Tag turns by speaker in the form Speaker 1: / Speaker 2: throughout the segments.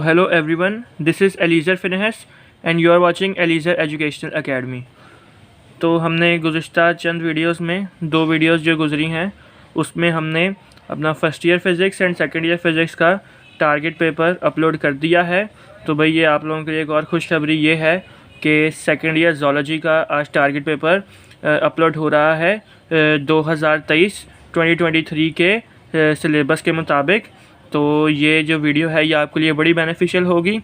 Speaker 1: hello everyone, this is Eliezer Finehas and you are watching Eliezer Educational Academy। तो हमने गुज़िश्ता चंद videos में दो videos जो गुज़री हैं उसमें हमने अपना first year physics and second year physics का टारगेट पेपर अपलोड कर दिया है। तो भाई ये आप लोगों के लिए एक और खुशखबरी ये है कि सेकेंड ईयर ज़ूलॉजी का आज टारगेट पेपर अपलोड हो रहा है 2023 के सिलेबस के मुताबिक। तो ये जो वीडियो है ये आपके लिए बड़ी बेनिफिशियल होगी।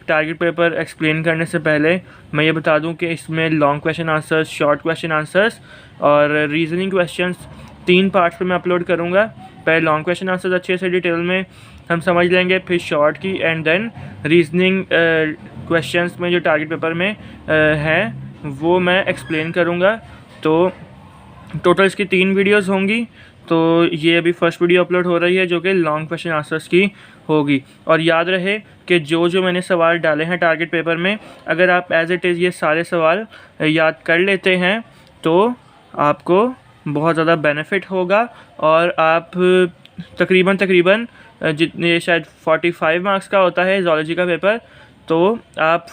Speaker 1: टारगेट पेपर एक्सप्लेन करने से पहले मैं ये बता दूं कि इसमें long question answers, short question answers और रीजनिंग क्वेश्चंस 3 पार्ट्स पे मैं अपलोड करूंगा। पहले लॉन्ग क्वेश्चन आंसर्स अच्छे से डिटेल में हम समझ लेंगे, फिर शॉर्ट की एंड देन रीजनिंग क्वेश्चंस में जो टारगेट पेपर में हैं वो मैं एक्सप्लेन करूँगा। तो टोटल इसकी 3 वीडियोज़ होंगी। तो ये अभी फर्स्ट वीडियो अपलोड हो रही है जो कि लॉन्ग क्वेश्चन आंसर्स की होगी। और याद रहे कि जो मैंने सवाल डाले हैं टारगेट पेपर में, अगर आप एज़ इट इज़ ये सारे सवाल याद कर लेते हैं तो आपको बहुत ज़्यादा बेनिफिट होगा और आप तकरीबन जितने शायद 45 मार्क्स का होता है ज़ूलॉजी का पेपर, तो आप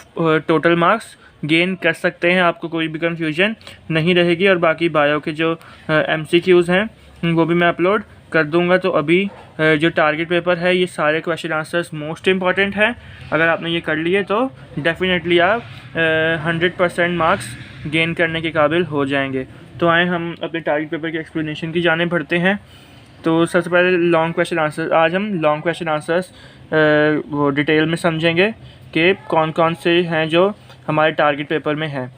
Speaker 1: टोटल मार्क्स गेन कर सकते हैं। आपको कोई भी कन्फ्यूजन नहीं रहेगी। और बाकी बायो के जो MCQs हैं वो भी मैं अपलोड कर दूंगा। तो अभी जो टारगेट पेपर है ये सारे क्वेश्चन आंसर्स मोस्ट इम्पॉर्टेंट हैं। अगर आपने ये कर लिए तो डेफिनेटली आप 100% मार्क्स गेन करने के काबिल हो जाएंगे। तो आए हम अपने टारगेट पेपर की एक्सप्लेनेशन की जाने बढ़ते हैं। तो सबसे पहले लॉन्ग क्वेश्चन आंसर्स, आज हम लॉन्ग क्वेश्चन आंसर्स वो डिटेल में समझेंगे कि कौन कौन से हैं जो हमारे टारगेट पेपर में है।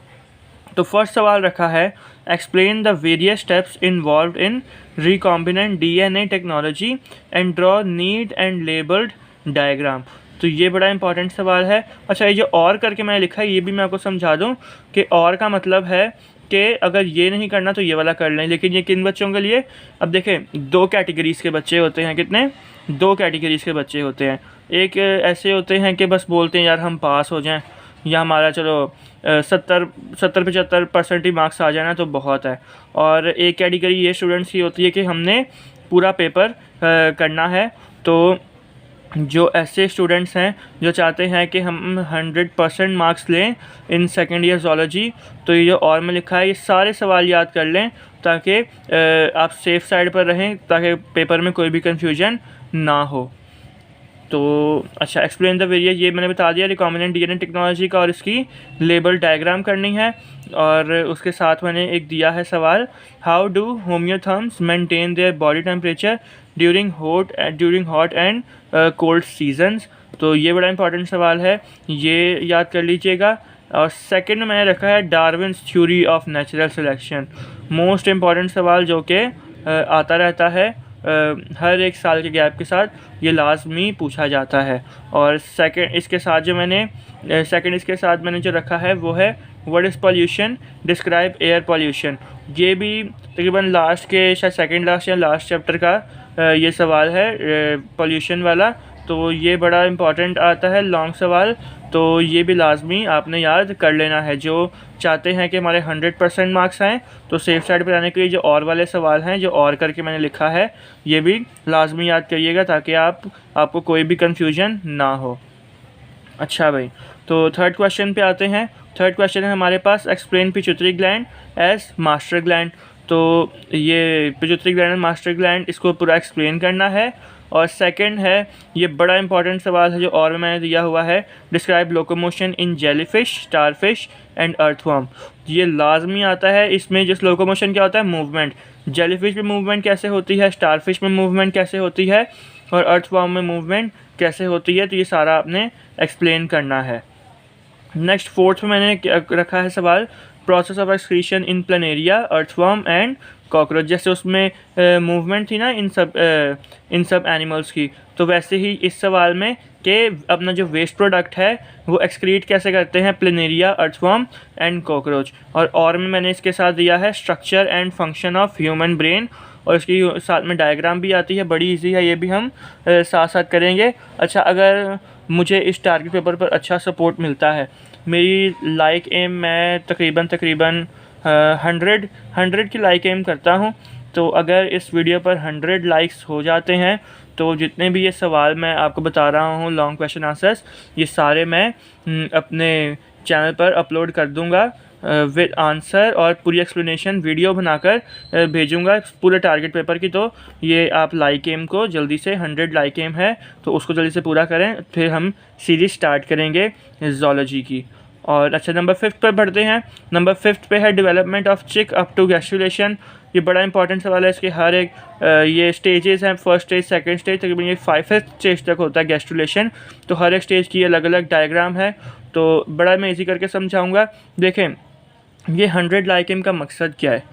Speaker 1: तो फर्स्ट सवाल रखा है, explain the various steps involve in recombinant DNA technology and draw neat and labelled diagram. तो ये बड़ा इंपॉर्टेंट सवाल है। अच्छा, ये जो और करके मैंने लिखा है ये भी मैं आपको समझा दूं कि और का मतलब है कि अगर ये नहीं करना तो ये वाला कर लें। लेकिन ये किन बच्चों के लिए? अब देखें, 2 कैटेगरीज़ के बच्चे होते हैं। कितने? 2 कैटेगरीज़ के बच्चे होते हैं। एक ऐसे होते हैं कि बस बोलते हैं यार हम पास हो जाएं या हमारा चलो 70-75% ही मार्क्स आ जाना तो बहुत है। और एक कैटेगरी ये स्टूडेंट्स की होती है कि हमने पूरा पेपर करना है। तो जो ऐसे स्टूडेंट्स हैं जो चाहते हैं कि हम 100% मार्क्स लें इन सेकेंड ईयर ज़ूलॉजी, तो ये जो और में लिखा है ये सारे सवाल याद कर लें ताकि आप सेफ़ साइड पर रहें, ताकि पेपर में कोई भी कन्फ्यूजन ना हो। तो अच्छा, एक्सप्लेन द वेरियस ये मैंने बता दिया, रिकॉम्बिनेंट DNA टेक्नोलॉजी का, और इसकी लेबल डायग्राम करनी है। और उसके साथ मैंने एक दिया है सवाल, how do homeotherms maintain their body temperature during hot and cold seasons. तो ये बड़ा इंपॉर्टेंट सवाल है, ये याद कर लीजिएगा। और सेकंड में मैंने रखा है Darwin's theory of natural selection. Most important सवाल जो कि आता रहता है हर एक साल के गैप के साथ, ये लाजमी पूछा जाता है। और सेकंड इसके साथ जो मैंने जो रखा है वो है what is pollution, describe air pollution. ये भी तकरीबन लास्ट के शायद सेकंड लास्ट या लास्ट चैप्टर का ये सवाल है पॉल्यूशन वाला। तो ये बड़ा इम्पॉर्टेंट आता है लॉन्ग सवाल, तो ये भी लाजमी आपने याद कर लेना है। जो चाहते हैं कि हमारे 100% मार्क्स आएँ तो सेफ साइड पर आने के लिए जो और वाले सवाल हैं जो और करके मैंने लिखा है ये भी लाजमी याद करिएगा ताकि आपको कोई भी कन्फ्यूजन ना हो। अच्छा भाई, तो थर्ड क्वेश्चन पे आते हैं। थर्ड क्वेश्चन है हमारे पास, explain pituitary gland as master gland. तो ये pituitary gland and master gland, इसको पूरा एक्सप्लेन करना है। और सेकंड है, ये बड़ा इंपॉर्टेंट सवाल है जो और मैंने दिया हुआ है, describe locomotion in jellyfish, starfish and earthworm. ये लाजमी आता है। इसमें जिस लोकोमोशन क्या होता है? मूवमेंट। जेलीफिश में मूवमेंट कैसे होती है, स्टारफिश में मूवमेंट कैसे होती है और अर्थवर्म में मूवमेंट कैसे होती है, तो ये सारा आपने एक्सप्लेन करना है। नेक्स्ट फोर्थ में मैंने रखा है सवाल, process of excretion in planaria, earthworm and cockroach. जैसे उसमें मूवमेंट थी ना इन सब एनिमल्स की, तो वैसे ही इस सवाल में कि अपना जो वेस्ट प्रोडक्ट है वो एक्सक्रीट कैसे करते हैं प्लेनेरिया, अर्थवर्म एंड कॉकरोच। और में मैंने इसके साथ दिया है structure and function of human brain, और इसकी साथ में डायग्राम भी आती है, बड़ी इजी है, ये भी हम साथ साथ करेंगे। अच्छा, अगर मुझे इस टारगेट पेपर पर अच्छा सपोर्ट मिलता है, मेरी लाइक एम मैं तकरीबन 100 की लाइक एम करता हूँ। तो अगर इस वीडियो पर 100 लाइक्स हो जाते हैं तो जितने भी ये सवाल मैं आपको बता रहा हूँ लॉन्ग क्वेश्चन आंसर्स, ये सारे मैं अपने चैनल पर अपलोड कर दूँगा विद आंसर और पूरी एक्सप्लेनेशन वीडियो बनाकर भेजूँगा पूरे टारगेट पेपर की। तो ये आप लाइक एम को जल्दी से 100 लाइक एम है तो उसको जल्दी से पूरा करें, फिर हम सीरीज स्टार्ट करेंगे ज़ूलॉजी की। और अच्छा, नंबर 5 पर बढ़ते हैं। नंबर 5 पे है डेवलपमेंट ऑफ चिक अप टू गैस्ट्रुलेशन। ये बड़ा इंपॉर्टेंट सवाल है। इसके हर एक ये स्टेजेस हैं, फर्स्ट स्टेज, सेकंड स्टेज, तकरीबन ये 5th स्टेज तक होता है गैस्ट्रुलेशन। तो हर एक स्टेज की अलग अलग डायग्राम है, तो बड़ा मैं इजी करके समझाऊंगा। देखें, ये 100 लाइक एम का मकसद क्या है।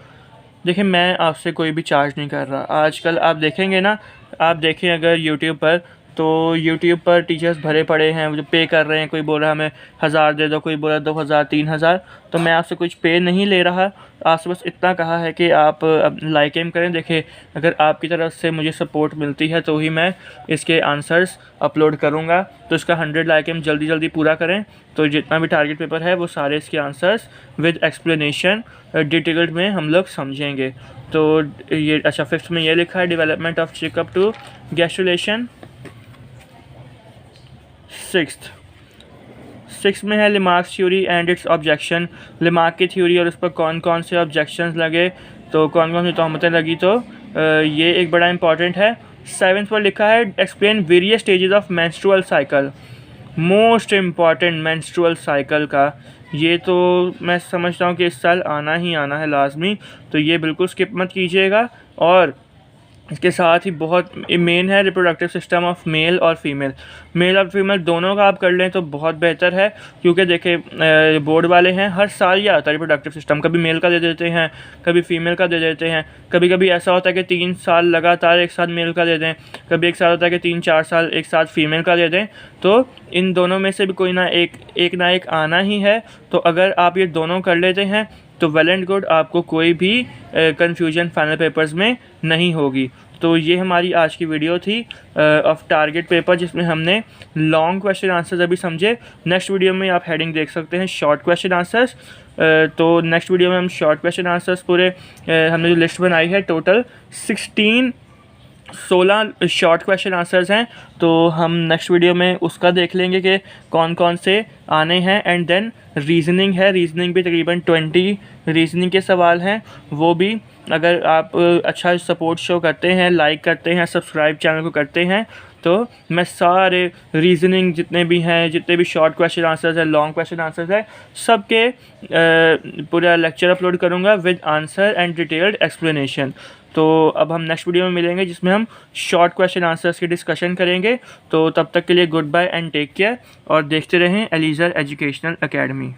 Speaker 1: देखिए, मैं आपसे कोई भी चार्ज नहीं कर रहा। आजकल आप देखेंगे ना, आप देखें अगर यूट्यूब पर, तो यूट्यूब पर टीचर्स भरे पड़े हैं जो पे कर रहे हैं। कोई बोल रहा है हमें 1000 दे दो, कोई बोल रहा 2000, 3000। तो मैं आपसे कुछ पे नहीं ले रहा, आपसे बस इतना कहा है कि आप लाइक एम करें। देखिए, अगर आपकी तरफ से मुझे सपोर्ट मिलती है तो ही मैं इसके आंसर्स अपलोड करूँगा। तो इसका 100 लाइक एम जल्दी जल्दी पूरा करें, तो जितना भी टारगेट पेपर है वो सारे इसके आंसर्स विद एक्सप्लेनेशन डिटेल्ड में हम लोग समझेंगे। तो ये अच्छा, 5th में ये लिखा है development of chick up to gastrulation. 6th में है Lamarck's theory and its objection. Lamarck की थ्योरी और उस पर कौन कौन से ऑब्जेक्शंस लगे, तो कौन कौन सी तहमतें लगी, तो ये एक बड़ा इंपॉर्टेंट है। 7th पर लिखा है explain various stages of menstrual cycle. Most important menstrual cycle का, ये तो मैं समझता हूँ कि इस साल आना ही आना है लाजमी, तो ये बिल्कुल स्किप मत कीजिएगा। और इसके साथ ही बहुत मेन है रिप्रोडक्टिव सिस्टम ऑफ मेल और फीमेल। मेल और फीमेल दोनों का आप कर लें तो बहुत बेहतर है, क्योंकि देखिए बोर्ड वाले हैं हर साल ये आता है रिप्रोडक्टिव सिस्टम, कभी मेल का दे देते हैं, कभी फीमेल का दे देते हैं। कभी कभी ऐसा होता है कि 3 साल लगातार एक साथ मेल का दे दें, कभी एक साल होता है कि 3-4 साल एक साथ फीमेल का दे दें। तो इन दोनों में से भी कोई ना एक आना ही है। तो अगर आप ये दोनों कर लेते हैं तो वेल एंड गुड, आपको कोई भी कन्फ्यूजन फाइनल पेपर्स में नहीं होगी। तो ये हमारी आज की वीडियो थी ऑफ टारगेट पेपर, जिसमें हमने लॉन्ग क्वेश्चन आंसर्स अभी समझे। नेक्स्ट वीडियो में आप हेडिंग देख सकते हैं शॉर्ट क्वेश्चन आंसर्स। तो नेक्स्ट वीडियो में हम शॉर्ट क्वेश्चन आंसर्स पूरे हमने जो लिस्ट बनाई है टोटल 16 शॉर्ट क्वेश्चन आंसर्स हैं, तो हम नेक्स्ट वीडियो में उसका देख लेंगे कि कौन कौन से आने हैं। एंड देन रीजनिंग है, रीजनिंग भी तकरीबन 20 रीजनिंग के सवाल हैं। वो भी अगर आप अच्छा सपोर्ट शो करते हैं, लाइक करते हैं, सब्सक्राइब चैनल को करते हैं, तो मैं सारे रीजनिंग जितने भी हैं, जितने भी शॉर्ट क्वेश्चन आंसर्स हैं, लॉन्ग क्वेश्चन आंसर्स हैं, सबके पूरा लेक्चर अपलोड करूँगा with answer and detailed explanation. तो अब हम नेक्स्ट वीडियो में मिलेंगे जिसमें हम शॉर्ट क्वेश्चन आंसर्स की डिस्कशन करेंगे। तो तब तक के लिए good bye and take care, और देखते रहें एलिज़र एजुकेशनल एकेडमी।